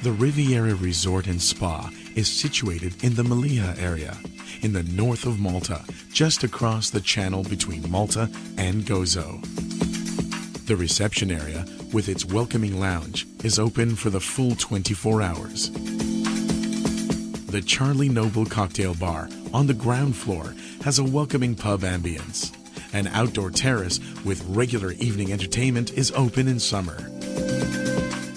The Riviera Resort and Spa is situated in the Melia area, in the north of Malta, just across the channel between Malta and Gozo. The reception area, with its welcoming lounge, is open for the full 24 hours. The Charlie Noble Cocktail Bar on the ground floor has a welcoming pub ambience. An outdoor terrace with regular evening entertainment is open in summer.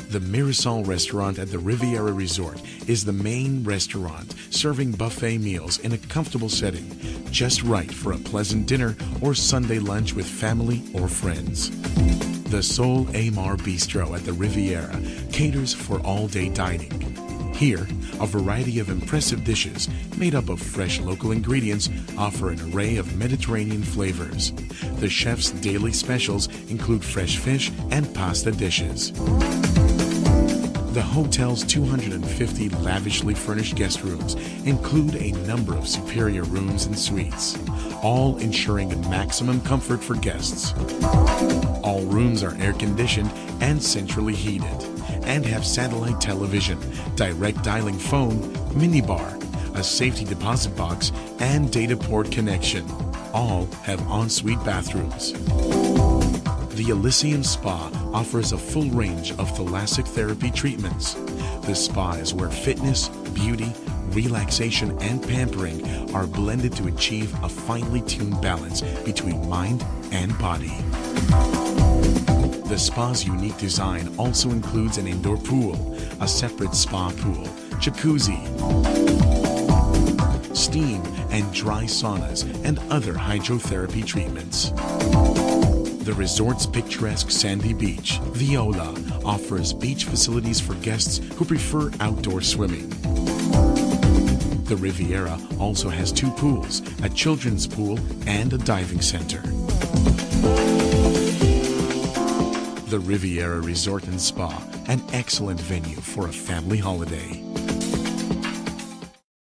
The Mirasol restaurant at the Riviera Resort is the main restaurant, serving buffet meals in a comfortable setting, just right for a pleasant dinner or Sunday lunch with family or friends. The Sol Amar Bistro at the Riviera caters for all-day dining. Here, a variety of impressive dishes made up of fresh local ingredients offer an array of Mediterranean flavors. The chef's daily specials include fresh fish and pasta dishes. The hotel's 250 lavishly furnished guest rooms include a number of superior rooms and suites, all ensuring maximum comfort for guests. All rooms are air-conditioned and centrally heated, and have satellite television, direct dialing phone, minibar, a safety deposit box, and data port connection. All have ensuite bathrooms. The Elysium Spa offers a full range of thoracic therapy treatments. The spa is where fitness, beauty, relaxation, and pampering are blended to achieve a finely tuned balance between mind and body. The spa's unique design also includes an indoor pool, a separate spa pool, jacuzzi, steam and dry saunas, and other hydrotherapy treatments. The resort's picturesque sandy beach, Viola, offers beach facilities for guests who prefer outdoor swimming. The Riviera also has 2 pools, a children's pool and a diving center. The Riviera Resort and Spa, an excellent venue for a family holiday.